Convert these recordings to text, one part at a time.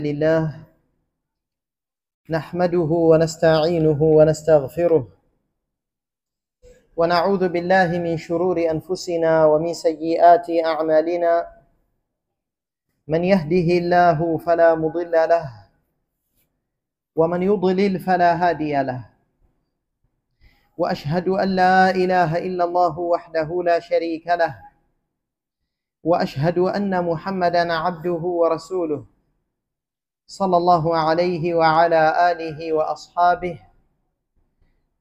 لله نحمده ونستعينه ونستغفره ونعوذ بالله من شرور أنفسنا ومن سيئات أعمالنا من يهده الله فلا مضل له ومن يضلل فلا هادي له وأشهد أن لا إله إلا الله وحده لا شريك له وأشهد أن محمدا عبده ورسوله صلى الله عليه وعلى آله وأصحابه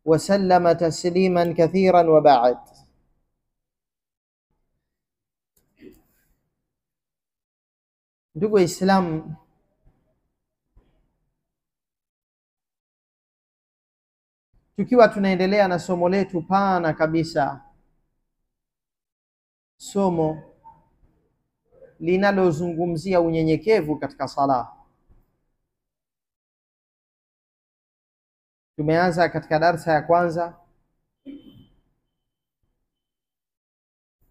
وسلم تسليما كثيرا وبعد. Ndugu Waislamu, tukiwa tunaendelea na somo letu pana kabisa, somo linalozungumzia unyenyekevu katika sala. Tumeanza katika darsa ya kwanza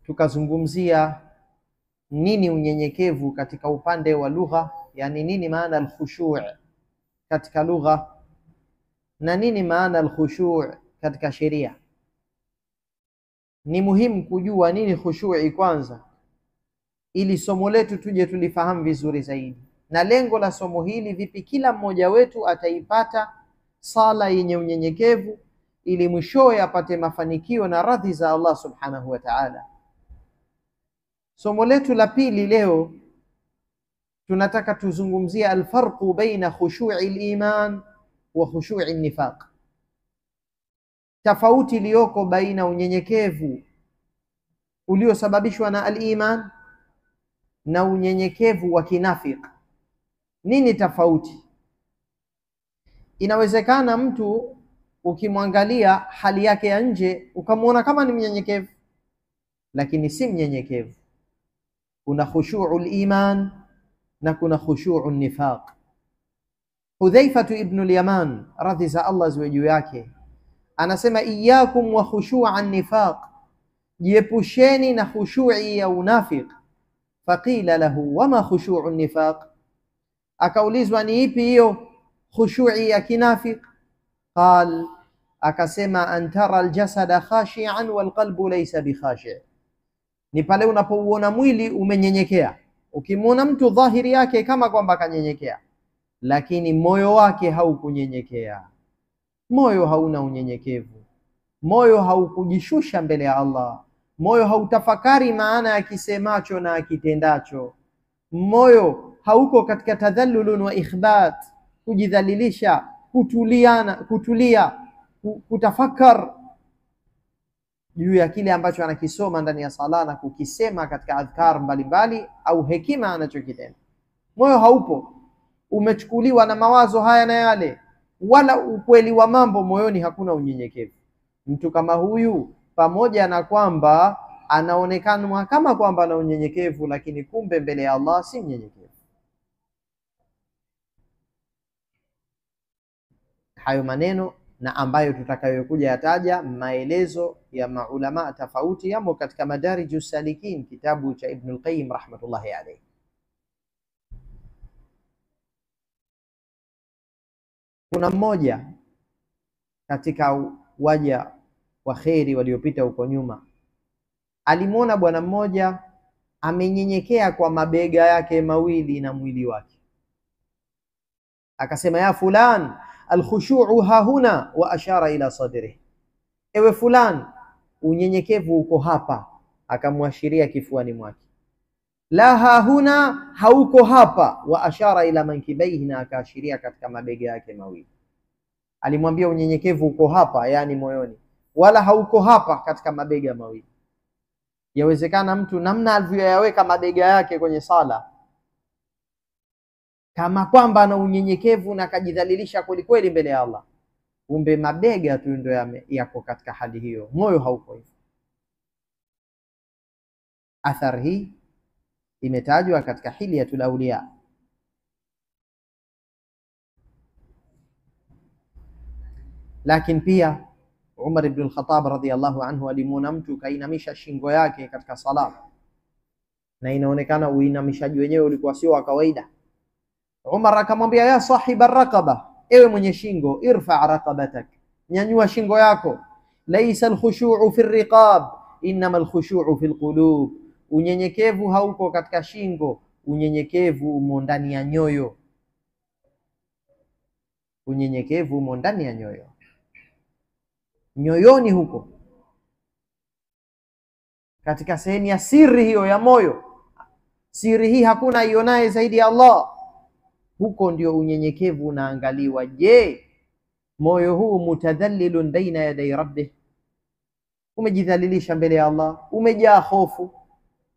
tukazungumzia nini unyenyekevu katika upande wa lugha, yani nini maana al-khushu' katika lugha na nini maana al-khushu' katika sheria. Ni muhimu kujua nini khushu'i kwanza, ili somo letu tuje tulifahamu vizuri zaidi, na lengo la somo hili vipi kila mmoja wetu ataipata sala yenye unyenyekevu, ili mwishowe apate mafanikio na radhi za Allah subhanahu wa ta'ala. Somo letu la pili leo tunataka tuzungumzia alfarqu baina khushu'i al-iman wa khushu'i an-nifaq, tofauti iliyoko baina unyenyekevu uliosababishwa na al-iman na unyenyekevu wa kinafiki. Nini tofauti? Inawezekana mtu ukimwangalia hali yake ya nje ukamwona kama ni mnyenyekevu, lakini si mnyenyekevu. Kuna khushu'ul iman na kuna khushu'un nifaq. Hudhaifa ibn al-Yaman radhi za Allah ziwe juu yake anasema, iyyakum wa khushu'an nifaq, jiepusheni na khushu'i ya unafiq. Faqila lahu wama khushu'un nifaq, akaulizwa ni ipi hiyo khushu'i ya kinafiq? Qal, akasema an tara aljasada khashi'an wal qalbu laysa bikhashi', ni pale unapouona mwili umenyenyekea. Ukimwona mtu dhahiri yake kama kwamba kanyenyekea, lakini moyo wake haukunyenyekea, moyo hauna unyenyekevu, moyo haukujishusha mbele ya Allah, moyo hautafakari maana ya kisemacho na kitendacho, moyo hauko katika tadhallulun wa ikhbat, kujidhalilisha, kutulia, kutafakar juu ya kile ambacho anakisoma ndani ya sala na kukisema katika adhkar mbalimbali au hekima anachokitenda. Moyo haupo, umechukuliwa na mawazo haya na yale, wala ukweli wa mambo moyoni hakuna unyenyekevu. Mtu kama huyu, pamoja na kwamba anaonekana kama kwamba ana unyenyekevu, lakini kumbe mbele ya Allah si mnyenyekevu. Hayo maneno na ambayo tutakayokuja yataja maelezo ya maulama tofauti yamo katika Madarijus Salikin, kitabu cha Ibn al-Qayyim rahmatullahi alayhi. Kuna mmoja katika waja wa kheri waliopita huko nyuma, alimwona bwana mmoja amenyenyekea kwa mabega yake mawili na mwili wake, akasema, ya fulan alkhushu'u hahuna, wa ashara ila sadrihi, ewe fulan, unyenyekevu uko hapa, akamwashiria kifuani mwake. La hahuna, hauko hapa, wa ashara ila mankibaihi, na akaashiria katika mabega yake mawili. Alimwambia unyenyekevu uko hapa, yani moyoni, wala hauko hapa katika mabega mawili. Yawezekana mtu namna alivyoyaweka mabega yake kwenye sala kama kwamba ana unyenyekevu na akajidhalilisha kweli kweli mbele ya Allah, kumbe mabega tu ndio yako katika hali hiyo, moyo hauko hivyo. Athar hii imetajwa katika Hilyatul Awliya. Lakini pia Umar ibn al-Khattab radhiyallahu anhu alimuona mtu kainamisha shingo yake katika sala, na inaonekana uinamishaji wenyewe ulikuwa sio wa kawaida. Umar akamwambia, ya sahiba raqaba, ewe mwenye shingo, irfa raqabatak, nyanyua shingo yako. Laisa alkhushu'u fi riqab innama alkhushu'u fi alqulub, unyenyekevu hauko katika shingo, unyenyekevu umo ndani ya nyoyo. Unyenyekevu umo ndani ya nyoyo, nyoyoni huko, katika sehemu ya siri hiyo ya moyo. Siri hii hakuna ionaye zaidi ya Allah. Huko ndio unyenyekevu unaangaliwa. Je, moyo huu mutadhallilun baina yaday rabbih, umejidhalilisha mbele ya Allah, umejaa hofu,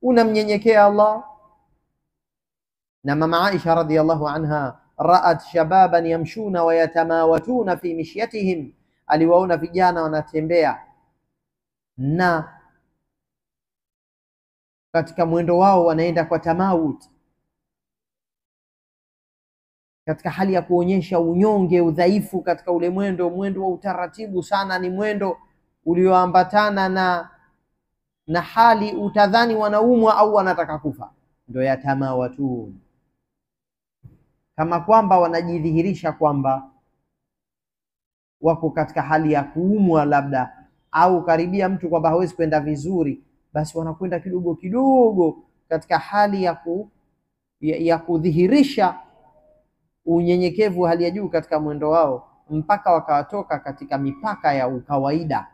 unamnyenyekea Allah. Na mama Aisha radhiyallahu anha ra'at shababan yamshuna wa yatamawatuna fi mishyatihim, aliwaona vijana wanatembea na katika mwendo wao wanaenda kwa tamawut, katika hali ya kuonyesha unyonge, udhaifu katika ule mwendo, mwendo wa utaratibu sana, ni mwendo ulioambatana na hali utadhani wanaumwa au wanataka kufa. Ndio yatamawatun, kama kwamba wanajidhihirisha kwamba wako katika hali ya kuumwa labda, au karibia mtu kwamba hawezi kwenda vizuri, basi wanakwenda kidogo kidogo katika hali ya kudhihirisha unyenyekevu hali ya juu katika mwendo wao, mpaka wakawatoka katika mipaka ya ukawaida.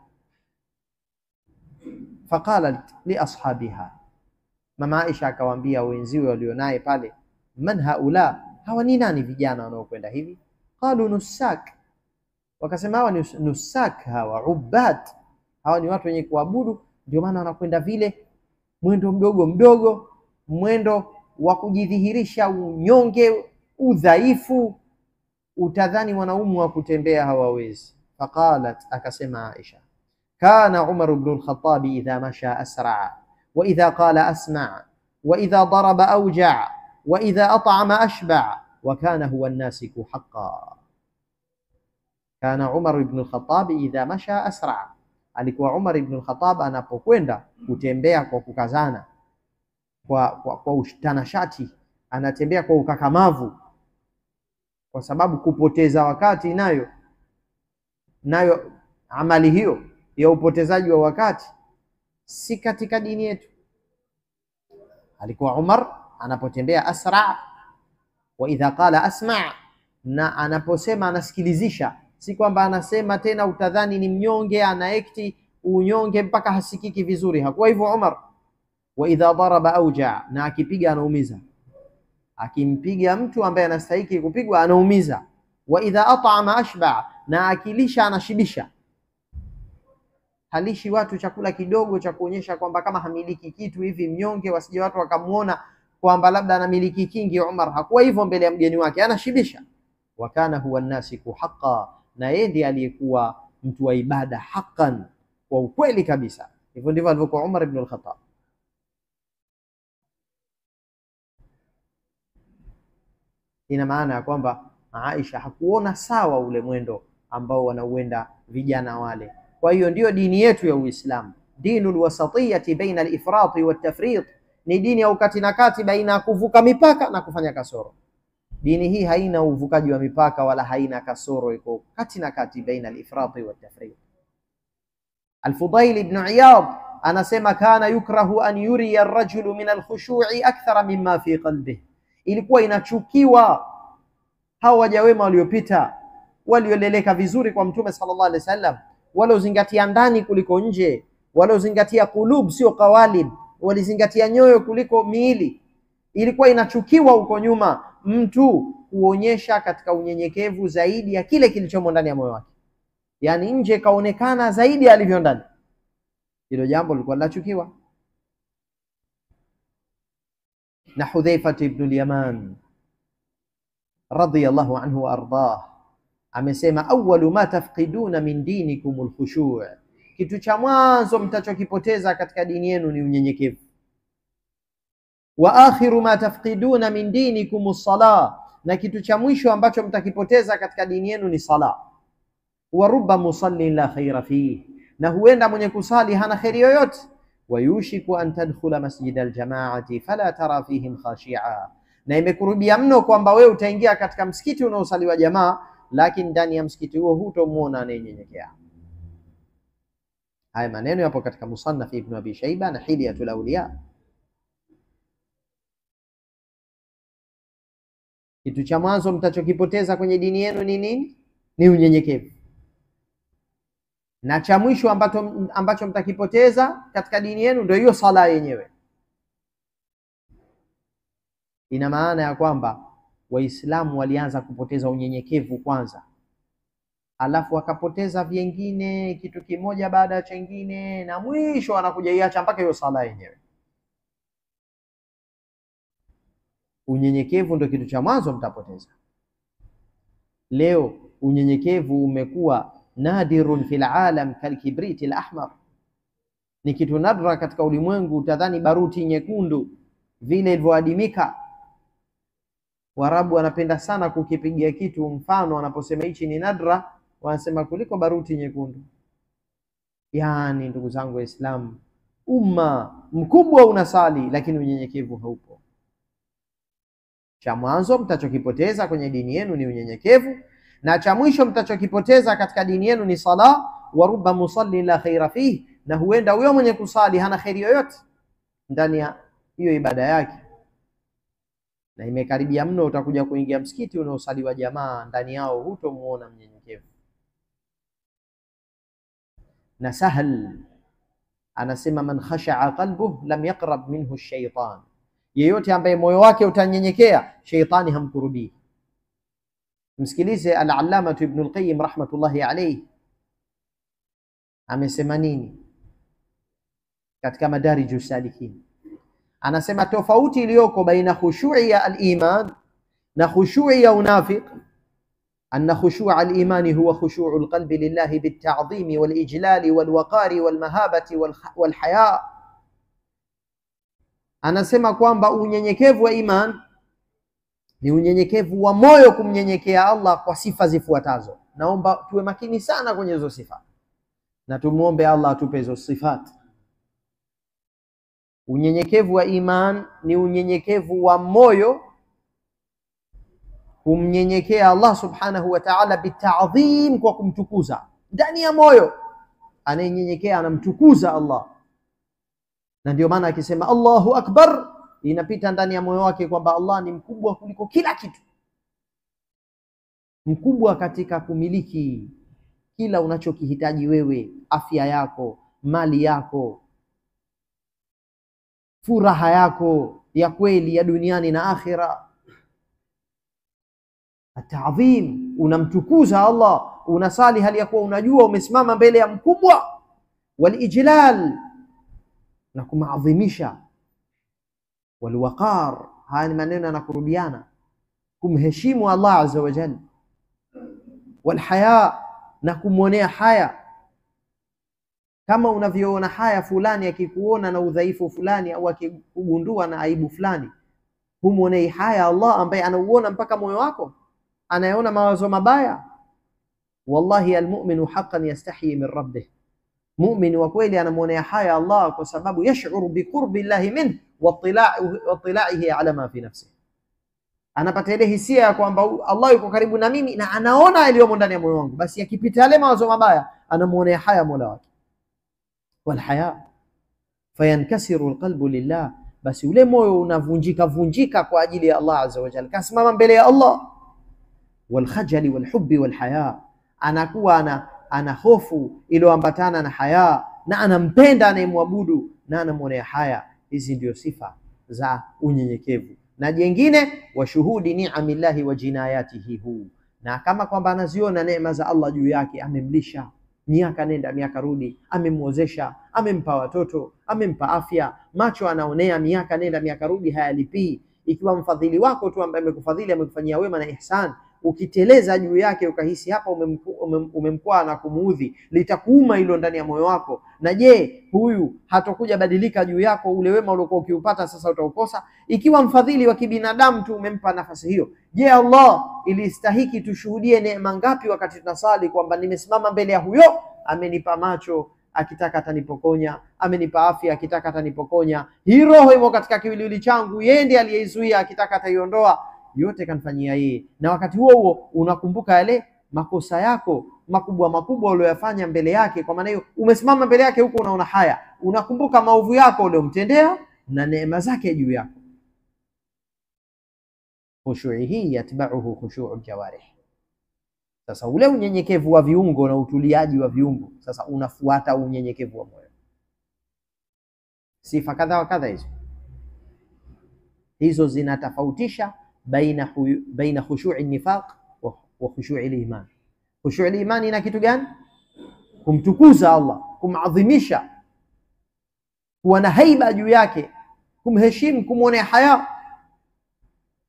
Faqalat li ashabiha, mama Aisha akawaambia wenziwe walionaye pale, man haula, hawa ni nani vijana wanaokwenda hivi? Qalu nusak, wakasema hawa ni nusak, hawa ubad, hawa ni watu wenye kuabudu, ndio maana wanakwenda vile, mwendo mdogo mdogo, mwendo wa kujidhihirisha unyonge, udhaifu, utadhani wanaumu wa kutembea hawawezi. Faqalat, akasema Aisha, kana Umar ibn al-Khattab idha masha asra wa idha qala asma wa idha daraba awja wa idha at'ama ashba wa kana huwa an-nasiku haqqan. Kana Umar ibn al-Khattab idha masha asra, alikuwa Umar ibn al-Khattab anapokwenda kutembea kwa kukazana, kwa utanashati, anatembea kwa ukakamavu, kwa sababu kupoteza wakati nayo amali hiyo ya upotezaji wa wakati si katika dini yetu. Alikuwa Umar anapotembea asra, wa idha qala asma, na anaposema anasikilizisha, si kwamba anasema tena utadhani ni mnyonge, anaekti unyonge mpaka hasikiki vizuri. Hakuwa hivyo Umar. Wa idha daraba auja, na akipiga anaumiza, akimpiga mtu ambaye anastahili kupigwa anaumiza. Wa idha at'ama ashba, na akilisha anashibisha. Halishi watu chakula kidogo cha kuonyesha kwamba kama hamiliki kitu hivi, mnyonge, wasije watu wakamuona kwamba labda anamiliki kingi. Umar hakuwa hivyo mbele ya mgeni wake, anashibisha. Wa kana huwa an-nasiku haqqan, na yeye ndiye aliyekuwa mtu wa ibada haqqan, kwa ukweli kabisa. Hivyo ndivyo alivyokuwa Umar ibn al-Khattab. Ina maana ya kwamba Aisha hakuona sawa ule mwendo ambao wanauenda vijana wale. Kwa hiyo ndio dini yetu ya Uislamu, dinul wasatiyati baina al-ifrati wat-tafrit, ni dini ya ukati na kati baina ya kuvuka mipaka na kufanya kasoro. Dini hii haina uvukaji wa mipaka wala haina kasoro, iko kati na kati baina al-ifrati wat-tafrit. Al-Fudail ibn Iyad anasema, kana yukrahu an yuriya ar-rajulu min al-khushu'i akthara mimma fi qalbihi, ilikuwa inachukiwa hao waja wema waliopita, walioleleka vizuri kwa Mtume sallallahu alaihi wasallam, waliozingatia ndani kuliko nje, waliozingatia kulub sio qawalib, walizingatia nyoyo kuliko miili. Ilikuwa inachukiwa huko nyuma mtu kuonyesha katika unyenyekevu zaidi ya kile kilichomo ndani ya moyo wake, yani nje kaonekana zaidi alivyo ndani. Hilo jambo lilikuwa linachukiwa. Na Hudhaifa ibn al-Yaman radiyallahu anhu wa ardah amesema, awwalu ma tafqiduna min dinikum al-khushu', kitu cha mwanzo mtachokipoteza katika dini yenu ni unyenyekevu. Wa akhiru ma tafqiduna min dinikum as-salah, na kitu cha mwisho ambacho mtakipoteza katika dini yenu ni sala. Wa rubba musallin la khaira fihi, na huenda mwenye kusali hana khairi yoyote. Wa yushiku an tadkhula masjid al-jama'ati fala tara fihim khashi'a, na imekurubia mno kwamba wewe utaingia katika msikiti unaosaliwa jamaa, lakini ndani ya msikiti huo hutomuona anayenyenyekea. Haya maneno yapo katika Musannaf Ibn Abi Shayba na Hilyatul Awliya. Kitu cha mwanzo mtachokipoteza kwenye dini yenu ni nini? Ni unyenyekevu. Na cha mwisho ambacho mtakipoteza katika dini yenu ndio hiyo sala yenyewe. Ina maana ya kwamba Waislamu walianza kupoteza unyenyekevu kwanza, alafu wakapoteza vingine, kitu kimoja baada ya chengine, na mwisho wanakuja iacha mpaka hiyo sala yenyewe. Unyenyekevu ndio kitu cha mwanzo mtapoteza. Leo unyenyekevu umekuwa nadirun fil alam kalkibriti al-ahmar, ni kitu nadra katika ulimwengu, utadhani baruti nyekundu vile ilivyoadimika. Warabu wanapenda sana kukipigia kitu mfano, wanaposema hichi ni nadra, wanasema kuliko baruti nyekundu. Yani ndugu zangu Waislamu, umma mkubwa unasali lakini unyenyekevu haupo. Cha mwanzo mtachokipoteza kwenye dini yenu ni unyenyekevu, na cha mwisho mtachokipoteza katika dini yenu ni sala. Wa rubba musalli la khaira fihi, na huenda huyo mwenye kusali hana khairi yoyote ndani ya hiyo ibada yake. Na imekaribia mno utakuja kuingia msikiti unaosaliwa jamaa, ndani yao hutomuona mnyenyekevu. Na Sahal anasema man khasha'a qalbuhu lam yaqrab minhu ash-shaytan, yeyote ambaye moyo wake utanyenyekea shaytani hamkurubii. Msikilize al-Allama Ibn al-Qayyim rahmatullahi alayhi amesema nini katika Madarijus Salikin. Anasema tofauti iliyoko baina khushu'i ya al-iman na khushu'i ya unafiq, anna khushu'a al-imani huwa khushu'u al-qalbi lillahi bit-ta'dhimi wal-ijlali wal-waqari wal-mahabati wal-haya. Anasema kwamba unyenyekevu wa iman ni unyenyekevu wa moyo, kumnyenyekea Allah kwa sifa zifuatazo. Naomba tuwe makini sana kwenye hizo sifa na tumuombe Allah atupe hizo sifat. Unyenyekevu wa iman ni unyenyekevu wa moyo, kumnyenyekea Allah subhanahu wa ta'ala bita'dhim, kwa kumtukuza ndani ya moyo. Anayenyenyekea anamtukuza Allah, na ndio maana akisema Allahu akbar inapita ndani ya moyo wake kwamba Allah ni mkubwa kuliko kila kitu, mkubwa katika kumiliki kila unachokihitaji wewe, afya yako, mali yako, furaha yako ya kweli ya duniani na akhira. At-ta'dhim, unamtukuza Allah, unasali hali ya kuwa unajua umesimama mbele ya mkubwa. Wal-ijlal, na kumaadhimisha. Wal-waqar, haya ni maneno yanakurudiana, kumheshimu Allah azza wa jalla. Wal-haya, na kumwonea haya. Kama unavyoona haya fulani akikuona na udhaifu fulani au akigundua na aibu fulani, humwonei haya Allah ambaye anauona mpaka moyo wako, anayeona mawazo mabaya. Wallahi almu'minu haqqan yastahi min rabbih, mu'min wa kweli anamwonea haya Allah kwa sababu yash'uru biqurbi Allahi min wa ittila'ihi ala ma fi nafsihi, anapata ile hisia ya kwamba Allah yuko karibu na mimi na anaona yaliyomo ndani ya moyo wangu, basi akipita yale mawazo mabaya anamwonea haya Mola wake. Walhaya fayankasiru alqalbu lillah, basi ule moyo unavunjika vunjika kwa ajili ya Allah azza wa jalla, kasimama mbele ya Allah. Walkhajali walhubbi walhaya, anakuwa ana hofu iliyoambatana na haya, na anampenda anayemwabudu na anamwonea haya. Hizi ndio sifa za unyenyekevu. Na jengine, washuhudi ni'amillahi wa jinayatihi hu, na kama kwamba anaziona neema za Allah juu yake, amemlisha miaka nenda miaka rudi, amemwozesha, amempa watoto, amempa afya, macho anaonea miaka nenda miaka rudi, hayalipii. Ikiwa mfadhili wako tu ambaye amekufadhili, amekufanyia wema na ihsan, ukiteleza juu yake ukahisi hapa umemkwaa na kumuudhi, litakuuma hilo ndani ya moyo wako. Na je, huyu hatakuja badilika juu yako? Ule wema uliokuwa ukiupata sasa utaukosa. Ikiwa mfadhili wa kibinadamu tu umempa nafasi hiyo, je, Allah ilistahiki tushuhudie neema ngapi wakati tunasali, kwamba nimesimama mbele ya huyo amenipa macho, akitaka atanipokonya, amenipa afya, akitaka atanipokonya. Hii roho imo katika kiwiliwili changu, yeye ndiye aliyeizuia, akitaka ataiondoa. Yote kanifanyia yeye. Na wakati huo huo unakumbuka yale makosa yako makubwa makubwa uliyofanya mbele yake. Kwa maana hiyo umesimama mbele yake huko unaona haya, unakumbuka maovu yako uliyomtendea na neema zake juu yako. Khushu'i hii yatba'uhu khushu'ul jawarih. Sasa ule unyenyekevu wa viungo na utuliaji wa viungo sasa unafuata unyenyekevu wa moyo. Sifa kadha wa kadha hizo zinatofautisha baina khushu'i nifaq wa khushu'i al-iman. Khushu'i al-iman ina kitu gani? Kumtukuza Allah, kumadhimisha, kuwa na haiba juu yake, kumheshimu, kumwonea haya,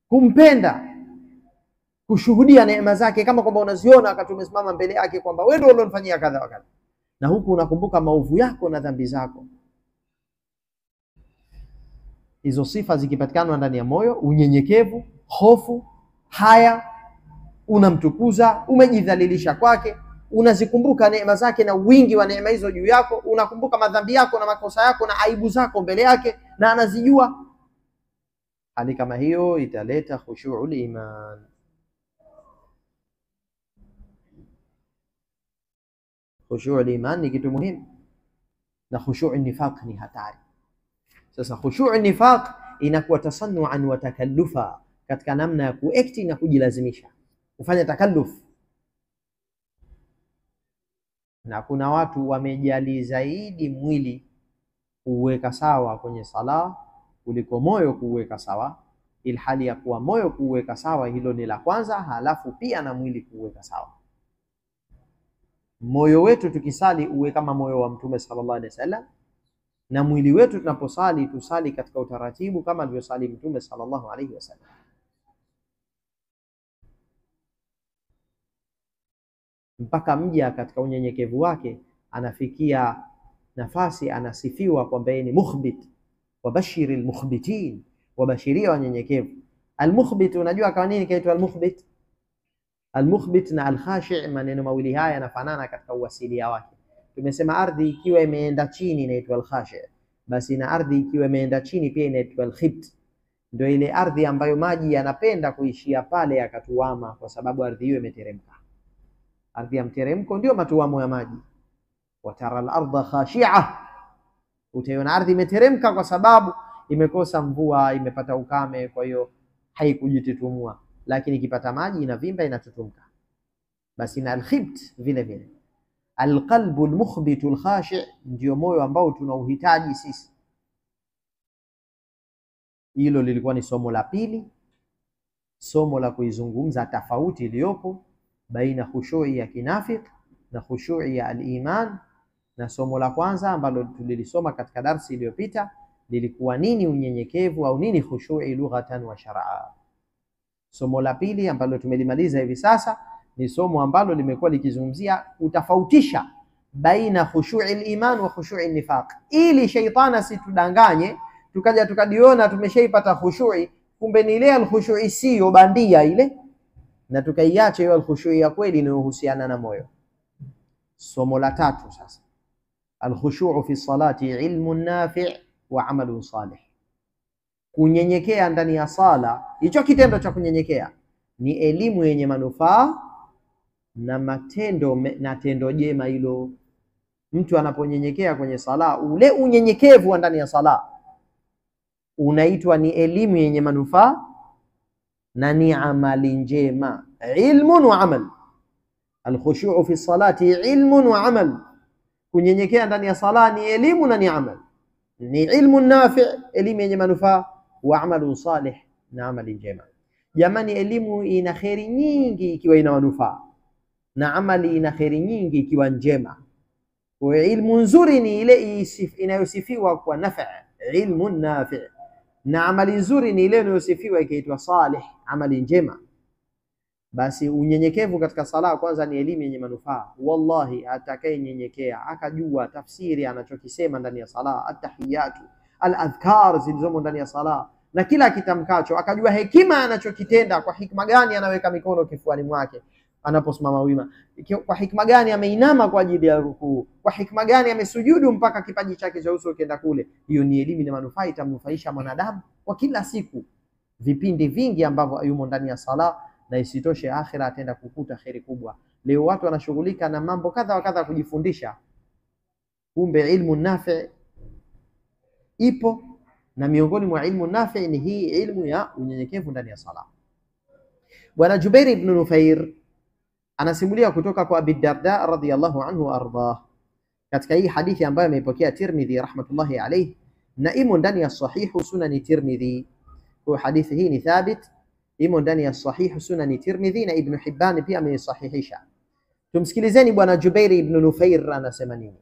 kumpenda, kushuhudia neema zake kama kwamba unaziona wakati umesimama mbele yake kwamba wewe ndio ulionifanyia kadha wa kadha, na huku unakumbuka maovu yako na dhambi zako. Hizo sifa zikipatikana ndani ya moyo, unyenyekevu, hofu, haya, unamtukuza, umejidhalilisha kwake, unazikumbuka neema zake na wingi wa neema hizo juu yako, unakumbuka madhambi yako na makosa yako na aibu zako mbele yake na anazijua. Hali kama hiyo italeta khushu'ul iman. Khushu'ul iman ni kitu muhimu, na khushu'ul nifaq ni hatari. Sasa khushu'ul nifaq inakuwa tasannuan wa takallufa, katika namna ya kuekti na kujilazimisha kufanya takalluf. Na kuna watu wamejali zaidi mwili kuweka sawa kwenye sala kuliko moyo kuweka sawa, ilhali ya kuwa moyo kuweka sawa hilo ni la kwanza, halafu pia na mwili kuweka sawa. Moyo wetu tukisali uwe kama moyo wa Mtume sallallahu alaihi wasallam, na mwili wetu tunaposali tusali katika utaratibu kama alivyosali Mtume sallallahu alaihi wasallam. Mpaka mja katika unyenyekevu wake anafikia nafasi anasifiwa kwamba yeye ni mukhbit, wabashiril mukhbitin, wabashiria wanyenyekevu. Almukhbit, unajua kwa nini kaitwa almukhbit? Almukhbit na alkhashi' maneno mawili haya yanafanana katika uwasilia wake. Tumesema ardhi ikiwa imeenda chini inaitwa alkhashi', basi na ardhi ikiwa imeenda chini pia inaitwa alkhibt. Ndio ile ardhi ambayo maji yanapenda kuishia pale yakatuama, kwa sababu ardhi hiyo imeteremka. Ardhi ya mteremko ndio matuamo ya maji. Watara al-ardha khashi'a, utaiona ardhi imeteremka kwa sababu imekosa mvua, imepata ukame, kwa hiyo haikujititumua, lakini ikipata maji inavimba, inatutumka. Basi na al-khibt vile vile. Al-qalbu al-mukhbitu al-khashi' ndio moyo ambao tunauhitaji sisi. Hilo lilikuwa ni somo la pili, somo la kuizungumza tofauti iliyopo baina khushu'i ya kinafik na khushu'i ya al-iman. Na somo la kwanza ambalo tulilisoma katika darsi iliyopita lilikuwa nini unyenyekevu au nini khushu'i lughatan wa shar'a. Somo la pili ambalo tumelimaliza hivi sasa ni somo ambalo limekuwa likizungumzia kutofautisha baina khushu'i al-iman wa khushu'i an-nifaq, ili shaitana situdanganye tukaja tukadiona tumeshaipata khushu'i, kumbe ni ile al-khushu'i sio bandia ile, na tukaiacha hiyo al-khushu'i ya kweli inayohusiana na moyo. Somo la tatu sasa, al-khushu'u fi salati ilmun nafi' wa amalun salih. Kunyenyekea ndani ya sala, hicho kitendo cha kunyenyekea ni elimu yenye manufaa na matendo na tendo jema. Hilo mtu anaponyenyekea kwenye sala, ule unyenyekevu wa ndani ya sala unaitwa ni elimu yenye manufaa na ni amali njema. Ilmun wa amal. Al-khushu'u fi salati ilmun wa amal. Kunyenyekea ndani ya sala ni elimu na ni amal. Ni ilmu nafi', elimu yenye manufaa, wa amalun salih, na amali njema. Jamani, elimu ina khairi nyingi ikiwa ina manufaa, na amali ina khairi nyingi ikiwa njema. Kwa ilmu nzuri ni ile inayosifiwa kwa nafi', ilmun nafi', na amali nzuri ni ile inayosifiwa ikiitwa salih, amali njema. Basi unyenyekevu katika sala kwanza ni elimu yenye manufaa. Wallahi atakayenyenyekea akajua tafsiri anachokisema ndani ya sala, at-tahiyatu, al-adhkar zilizomo ndani ya sala, na kila kitamkacho akajua hekima anachokitenda, kwa hikma gani anaweka mikono kifuani mwake, anaposimama wima? Kwa hikma gani ameinama kwa ajili ya rukuu? Kwa hikma gani amesujudu mpaka kipaji chake cha uso kienda kule? Hiyo ni elimu na manufaa, itamnufaisha mwanadamu kwa kila siku, vipindi vingi ambavyo yumo ndani ya sala. Na isitoshe akhira ataenda kukuta kheri kubwa. Leo watu wanashughulika na mambo kadha wa kadha kujifundisha, kumbe ilmu nafi ipo, na miongoni mwa ilmu nafi ni hii ilmu ya unyenyekevu ndani ya sala. Bwana Jubair ibn Nufair anasimulia kutoka kwa Abi Darda radhiyallahu anhu ardah, katika hii hadithi ambayo ameipokea Tirmidhi rahmatullahi alayhi, na imo ndani ya sahihu sunani Tirmidhi. Kwa hadithi hii ni thabit, imo ndani ya sahihu sunani Tirmidhi, na Ibn Hibban pia ameisahihisha. Tumsikilizeni bwana Jubair ibn Nufair anasema nini.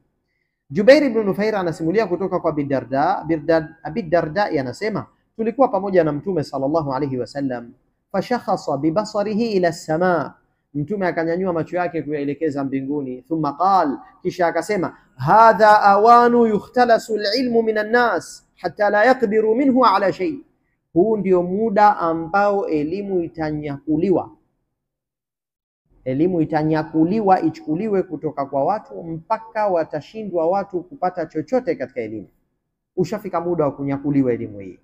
Jubair ibn Nufair anasimulia kutoka kwa Abi Darda. Abi Darda anasema tulikuwa pamoja na Mtume sallallahu alayhi wasallam, fashakhasa bibasarihi ila as-samaa, Mtume akanyanyua macho yake kuyaelekeza mbinguni. Thumma qal, kisha akasema, hadha awanu yukhtalasu al-ilmu minan nas hatta la yaqdiru minhu ala shay, huu ndio muda ambao elimu itanyakuliwa. Elimu itanyakuliwa, ichukuliwe kutoka kwa watu mpaka watashindwa watu kupata chochote katika elimu. Ushafika muda wa kunyakuliwa elimu hii.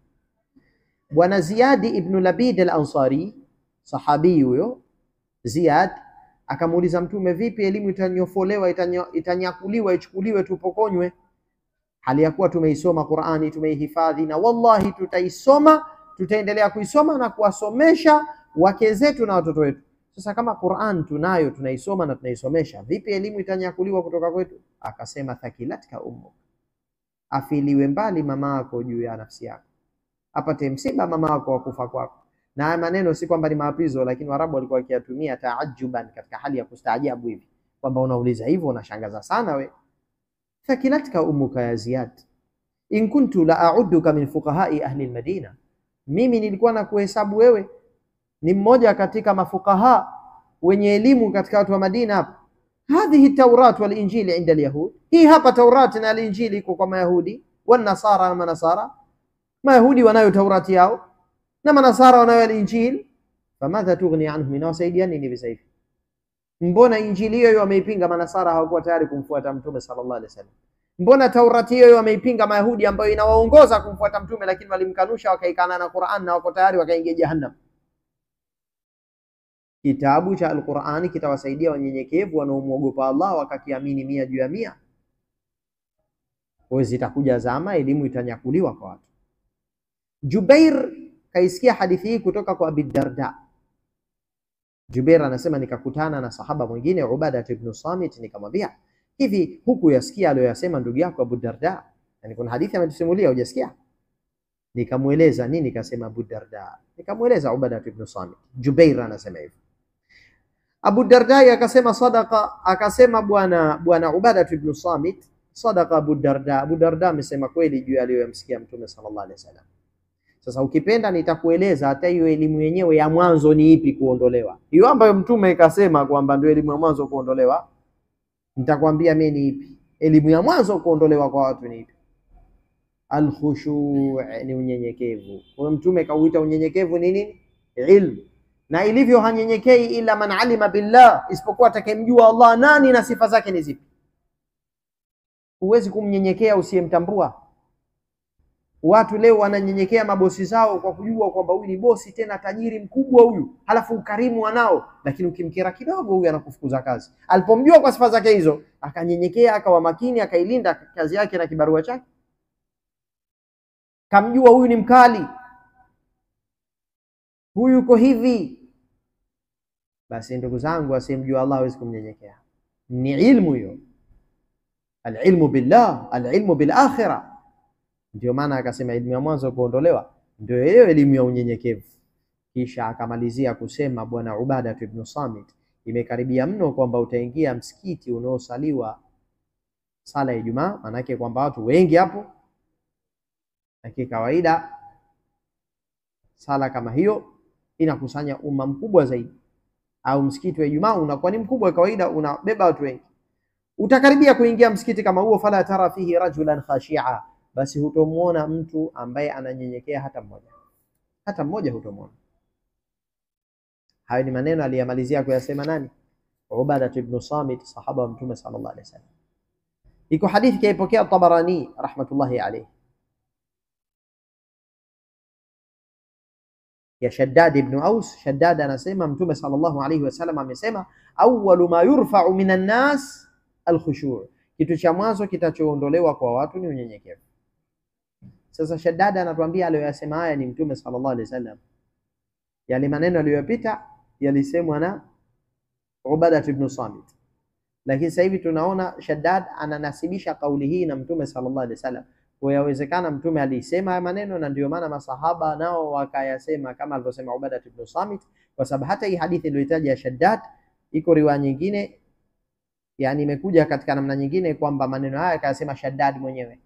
Bwana Ziyad ibn Labid al-Ansari, sahabi huyo Ziyad, akamuuliza Mtume, vipi elimu itanyofolewa, itanyakuliwa, ichukuliwe tupokonywe, hali ya kuwa tumeisoma Qur'ani, tumeihifadhi, na wallahi tutaisoma, tutaendelea kuisoma na kuwasomesha wake zetu na watoto wetu. Sasa kama Qur'an tunayo, tunaisoma na tunaisomesha, vipi elimu itanyakuliwa kutoka kwetu? Akasema, thakilatka ummu, afiliwe mbali mama yako juu ya nafsi yako, apate msiba mama yako wa kufa kwako. Na haya maneno si kwamba ni maapizo, lakini Waarabu walikuwa wakiyatumia taajuban, katika hali ya kustaajabu hivi, kwamba unauliza hivyo unashangaza sana we. Thakilatka ummuka ya Ziyad, in kuntu la a'udduka min fuqahai ahli al-Madina, mimi nilikuwa na kuhesabu wewe ni mmoja katika mafukaha wenye elimu katika watu wa Madina. Hapa hadhihi Taurat wal Injili inda al-Yahud, hii hapa Taurat na al-Injili iko kwa Mayahudi, wa Nasara na Manasara. Mayahudi wanayo Taurati yao na Manasara wanayo al-Injil, famadha tughni anhum, inawasaidiani ni visaifi? Mbona Injili hiyo wameipinga Manasara, hawakuwa tayari kumfuata Mtume sallallahu alaihi wasallam? Mbona Taurati hiyo wameipinga Mayahudi ambayo inawaongoza kumfuata Mtume, lakini walimkanusha, wakaikana na Qur'an na wako tayari wakaingia jahannam? Kitabu cha Al-Qur'ani kitawasaidia wanyenyekevu wanaomwogopa Allah wakakiamini 100 juu ya 100. Kwa zitakuja zama elimu itanyakuliwa kwa watu. Jubair kaisikia hadithi hii kutoka kwa Abi Darda. Jubair anasema nikakutana na sahaba mwingine Ubada ibn Samit, nikamwambia, hivi huku yasikia aliyoyasema ndugu yako Abu Darda? Yani kuna hadithi ametusimulia hujasikia? Nikamueleza nini kasema Abu Darda, nikamueleza Ubada ibn Samit. Jubair anasema hivi, Abu Darda akasema sadaqa, akasema bwana Ubada ibn Samit, sadaqa Abu Darda, Abu Darda amesema kweli juu aliyomsikia Mtume sallallahu alaihi wasallam. Sasa ukipenda nitakueleza hata hiyo elimu yenyewe ya mwanzo ni ipi kuondolewa, hiyo ambayo Mtume ikasema kwamba ndio elimu ya mwanzo kuondolewa. Nitakwambia mimi ni ipi elimu ya mwanzo kuondolewa kwa watu, ni ipi? Al-khushu' ni unyenyekevu. Kwa Mtume kauita unyenyekevu ni nini? Ilmu. Na ilivyo hanyenyekei ila man alima billah, isipokuwa atakayemjua Allah nani na sifa zake ni zipi. Huwezi kumnyenyekea usiyemtambua. Watu leo wananyenyekea mabosi zao kwa kujua kwamba huyu ni bosi, tena tajiri mkubwa huyu, halafu ukarimu wanao, lakini ukimkera kidogo huyu anakufukuza kazi. Alipomjua kwa sifa zake hizo, akanyenyekea, akawa makini, akailinda kazi yake na kibarua chake. Kamjua huyu ni mkali, huyu yuko hivi. Basi ndugu zangu, asiyemjua Allah hawezi kumnyenyekea. Ni ilmu hiyo, alilmu billah, alilmu bil akhirah. Ndio maana akasema elimu ya mwanzo kuondolewa ndio hiyo elimu ya unyenyekevu. Kisha akamalizia kusema bwana Ubada ibn Samit, imekaribia mno kwamba utaingia msikiti unaosaliwa sala ya Ijumaa, manake kwamba watu wengi hapo, na kawaida sala kama hiyo inakusanya umma mkubwa zaidi, au msikiti wa Ijumaa unakuwa ni mkubwa kawaida, unabeba watu wengi. Utakaribia kuingia msikiti kama huo, fala tara fihi rajulan khashi'a, basi hutomuona mtu ambaye ananyenyekea hata mmoja hutomuona. Hayo ni maneno aliyamalizia kuyasema nani? Ubadah ibn Samit, sahaba wa Mtume sallallahu alaihi wasallam. Iko hadithi kaipokea Tabarani rahmatullahi alayhi ya Shaddad ibn Aus. Shaddad anasema Mtume sallallahu alaihi wasallam amesema, awwalu ma yurfa'u minan nas al-khushu', kitu cha mwanzo kitachoondolewa kwa watu ni unyenyekevu. Sasa Shaddad anatuambia aliyoyasema haya ni Mtume sallallahu alaihi wasallam, yale maneno aliyopita yalisemwa na Ubadah ibn Samit, lakini sasa hivi tunaona Shaddad ananasibisha kauli hii na Mtume sallallahu alaihi wasallam. Kwa yawezekana Mtume alisema haya maneno na ndio maana masahaba nao wakayasema kama alivyosema Ubadah ibn Samit, kwa sababu hata hii hadithi iliyotaja ya Shaddad iko riwaya nyingine, yani imekuja katika namna nyingine kwamba maneno haya akayasema Shaddad mwenyewe,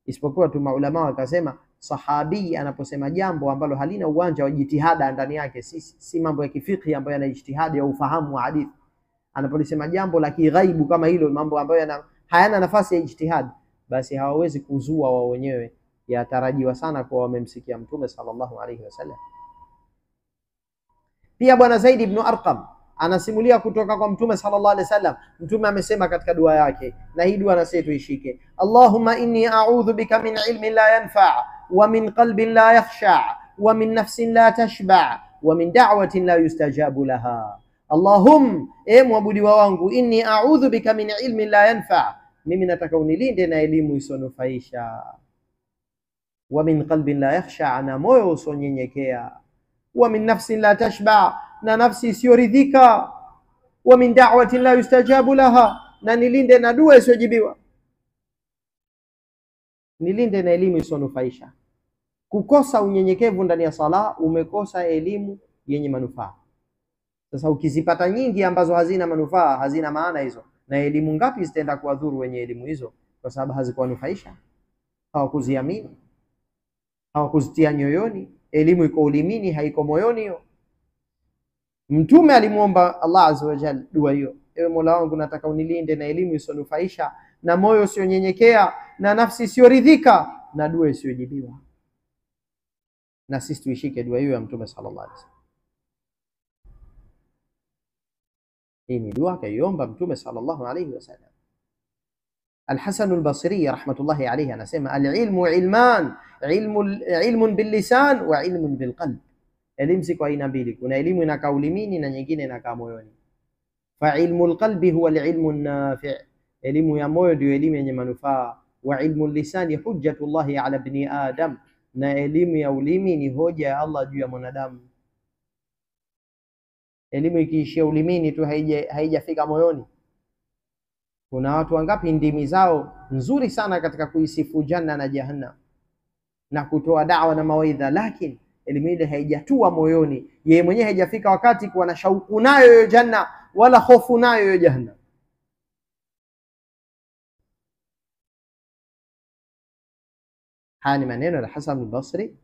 isipokuwa tu maulama wakasema sahabi anaposema jambo ambalo halina uwanja wa jitihada ndani yake, si mambo ya kifiqhi ambayo yana ijtihadi au ufahamu wa hadithi, anapolisema jambo la kighaibu kama hilo, mambo ambayo hayana nafasi ya ijtihad, basi hawawezi kuzua wao wenyewe, yatarajiwa sana kwa wamemsikia Mtume sallallahu alaihi wasallam. Pia bwana Zaid ibn Arqam anasimulia kutoka kwa Mtume sallallahu alaihi wasallam. Mtume amesema katika dua yake, na hii dua na sisi tuishike: Allahumma inni a'udhu bika min ilmin la yanfa' wa min qalbin la yakhsha' wa min nafsin la tashba' wa min da'watin la yustajabu laha. Allahum, mwabudiwa wangu, inni a'udhu bika min ilmin la yanfa', mimi nataka unilinde na elimu isonufaisha, wa min qalbin la yakhsha', na moyo usonyenyekea, wa min nafsin la tashba', na nafsi isiyoridhika, wa min da'watin la yustajabu laha, na nilinde na dua isiyojibiwa, nilinde na elimu isonufaisha. Kukosa unyenyekevu ndani ya sala, umekosa elimu yenye manufaa. Sasa ukizipata nyingi ambazo hazina manufaa, hazina maana hizo, na elimu ngapi zitaenda kuwadhuru wenye elimu hizo, kwa sababu hazikuwanufaisha, hawakuziamini, hawakuzitia nyoyoni. Elimu iko ulimini, haiko moyoni hiyo. Mtume alimuomba Allah azza wa jalla dua hiyo: ewe Mola wangu, nataka unilinde na elimu isonufaisha, na moyo usionyenyekea, na nafsi isiyoridhika, na dua isiyojibiwa. Na sisi tuishike dua hiyo ya Mtume sallallahu alaihi wasallam. Hii ni dua kaiomba Mtume sallallahu alaihi wasallam. Al-Hasan al-Basri rahmatullahi alayhi anasema, al-ilmu ilman, ilmun bil lisan wa ilmun bil qalb. Elimu si kwa aina mbili, kuna elimu inakaa ulimini na nyingine inakaa moyoni. Fa ilmu al-qalbi huwa al-ilmu an-nafi', elimu ya moyo ndio elimu yenye manufaa. Wa ilmu al-lisani hujjatullahi ala ibni adam, na elimu ya ulimi ni hoja ya Allah juu ya mwanadamu. Elimu ikiishia ulimini tu, haijafika moyoni. Kuna watu wangapi ndimi zao nzuri sana katika kuisifu janna na jahannam na kutoa da'wa na mawaidha, lakini elimu ile haijatua moyoni, yeye mwenyewe haijafika wakati kuwa na shauku nayo hiyo janna wala hofu nayo hiyo jahannam. Haya ni maneno ya Hasan al-Basri,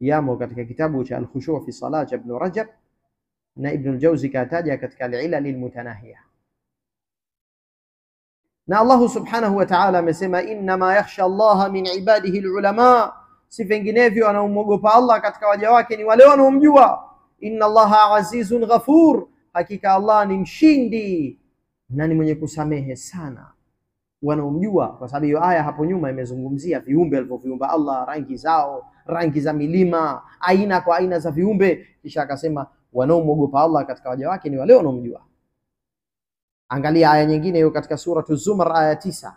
yamo katika kitabu cha Al-Khushu' fi Salat cha Ibn Rajab, na Ibn al-Jawzi kataja katika al-Ilal al-Mutanahiyah. Na Allah subhanahu wa ta'ala amesema, innama yakhsha Allah min ibadihi al-ulama, si vinginevyo wanaomwogopa Allah katika waja wake ni wale wanaomjua. Inna Allaha azizun ghafur, hakika Allah ni mshindi na ni mwenye kusamehe sana wanaomjua. Kwa sababu hiyo aya hapo nyuma imezungumzia viumbe alivyoviumba Allah, rangi zao, rangi za milima, aina kwa aina za viumbe, kisha akasema wanaomwogopa Allah katika waja wake ni wale wanaomjua. Angalia aya nyingine hiyo katika suratu Zumar aya 9.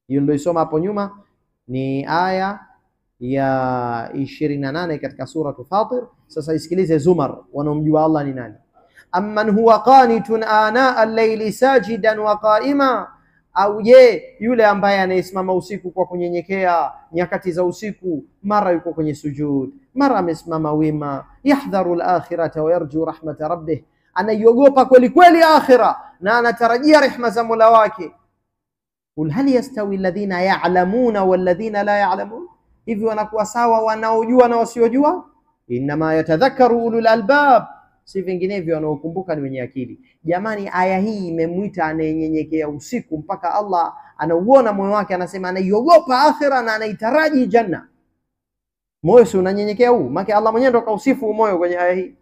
Hiyo ndio isoma hapo nyuma ni aya ya 28 katika suratu Fatir. Sasa isikilize Zumar, wanaomjua Allah ni nani? Amman huwa qanitun ana al-layli sajidan wa qa'ima, au je, yule ambaye anayesimama usiku kwa kunyenyekea nyakati za usiku, mara yuko kwenye sujud, mara amesimama wima. Yahdharu al-akhirata wa yarju rahmata rabbih, anaiogopa kweli kweli akhira na anatarajia rehema za Mola wake. Qul hal yastawi alladhina ya'lamuna walladhina la ya'lamun, hivi wanakuwa sawa wanaojua na wasiojua? Inma yatadhakkaru ulul albab, si vinginevyo wanaokumbuka ni wenye akili. Jamani, aya hii imemwita anayenyenyekea usiku mpaka Allah anauona moyo wake, anasema anaiogopa akhira na anaitaraji janna. Moyo si unanyenyekea huu? Maana Allah mwenyewe ndo kausifu moyo kwenye aya hii,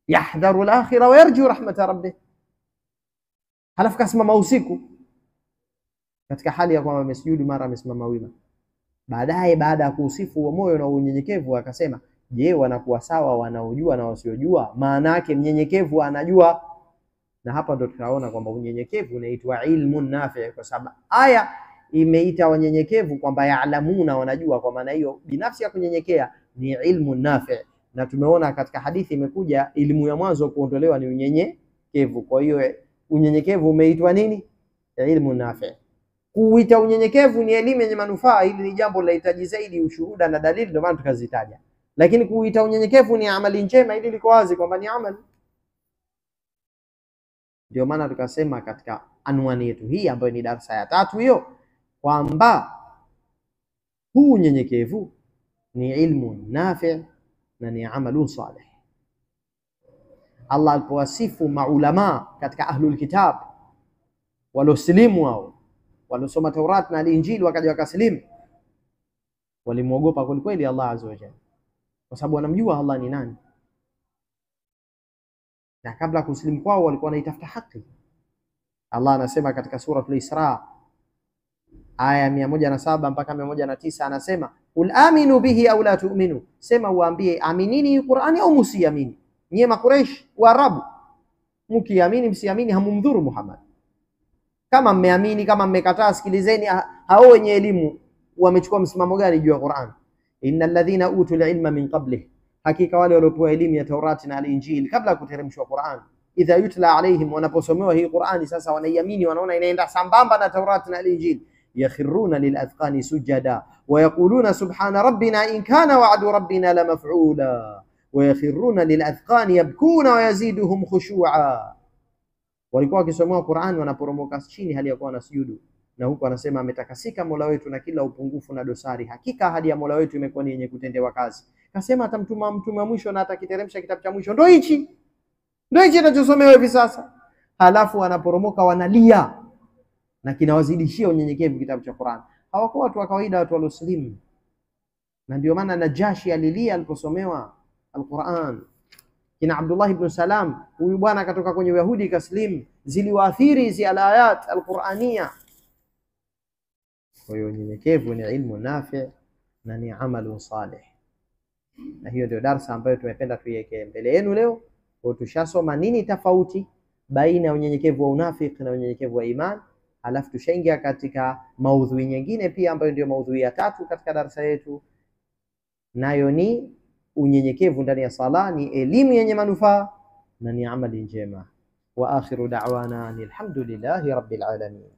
yahdharu al-akhirah wa yarju rahmata rabbih. halafu kasimama usiku katika hali ya kwamba amesujudu, mara amesimama wima. Baadaye baada ya kuusifu huo moyo na unyenyekevu akasema, je, wanakuwa sawa wanaojua na wasiojua? Maana yake mnyenyekevu anajua. Na hapa ndo tunaona kwamba unyenyekevu unaitwa ilmun nafi, kwa sababu aya imeita wanyenyekevu kwamba yaalamuna, wanajua. Kwa maana hiyo binafsi ya kunyenyekea ni ilmun nafi, na tumeona katika hadithi imekuja elimu ya mwanzo kuondolewa ni unyenyekevu. Kwa hiyo unyenyekevu umeitwa nini? Ilmun nafi. Kuita unyenyekevu ni elimu yenye manufaa, hili ni jambo linahitaji zaidi ushuhuda na dalili, ndio maana tukazitaja. Lakini kuita unyenyekevu ni amali njema, hili liko wazi kwamba ni amali. Ndio maana tukasema katika anwani yetu hii ambayo ni darasa ya 3 hiyo, kwamba huu unyenyekevu ni ilmu nafi na ni amalun salih. Allah alipowasifu maulama katika ahlul kitab walosilimu wao, walosoma Taurat na Injili wakaja wakasilimu, walimuogopa kweli Allah azza wa jalla, kwa sababu wanamjua Allah ni nani. Na kabla kusilimu kwao walikuwa wanaitafuta haki. Allah anasema katika suratul Isra aya 107 mpaka 109, anasema ul aminu bihi au la tu'minu, sema uambie aminini Qur'ani au msiamini. Nyie Makureish Waarabu, mkiamini msiamini hamumdhuru Muhammad. Kama mmeamini, kama mmekataa, sikilizeni hao wenye elimu wamechukua msimamo gani juu ya Qur'an. Innal ladhina utul ilma min qablihi, hakika wale waliopewa elimu ya Taurati na Injili kabla ya kuteremshwa Qur'an, idha yutla alaihim, wanaposomewa hii Qur'ani sasa wanaiamini, wanaona inaenda sambamba na Taurati na Injili, yakhiruna liladhqani sujada wa yaquluna subhana rabbina in kana wa'du rabbina lamaf'ula wa yakhiruna liladhqani yabkuna wa yaziduhum khushu'a. Walikuwa wakisomewa Qur'an wanaporomoka chini hali ya kuwa wanasujudu, na huko anasema ametakasika Mola wetu na kila upungufu na dosari, hakika ahadi ya Mola wetu imekuwa ni yenye kutendewa kazi. Kasema atamtuma mtume wa mwisho na atakiteremsha kitabu cha mwisho. Ndio hichi tunachosomewa hivi sasa. Halafu wanaporomoka wanalia, na kinawazidishia unyenyekevu kitabu cha Qur'an. Hawakuwa watu wa kawaida, watu walioslimu. Na ndio maana Najashi alilia aliposomewa Al-Qur'an. Kina Abdullah ibn Salam, huyu bwana akatoka kwenye Uyahudi kaslim, ziliwaathiri hizi alayat al-Qur'aniyya. Kwa hiyo unyenyekevu ni ilmu nafi na ni amalu salih. Na hiyo ndio darasa ambayo tumependa tuiweke mbele yenu leo. Kwa tushasoma nini tofauti baina ya unyenyekevu wa unafiki na unyenyekevu wa iman. Halafu tushaingia katika maudhui nyingine pia ambayo ndio maudhui ya 3 katika darasa yetu, nayo ni unyenyekevu ndani ya sala, ni elimu yenye manufaa na ni amali njema. Wa akhiru da'wana alhamdulillahi rabbil alamin.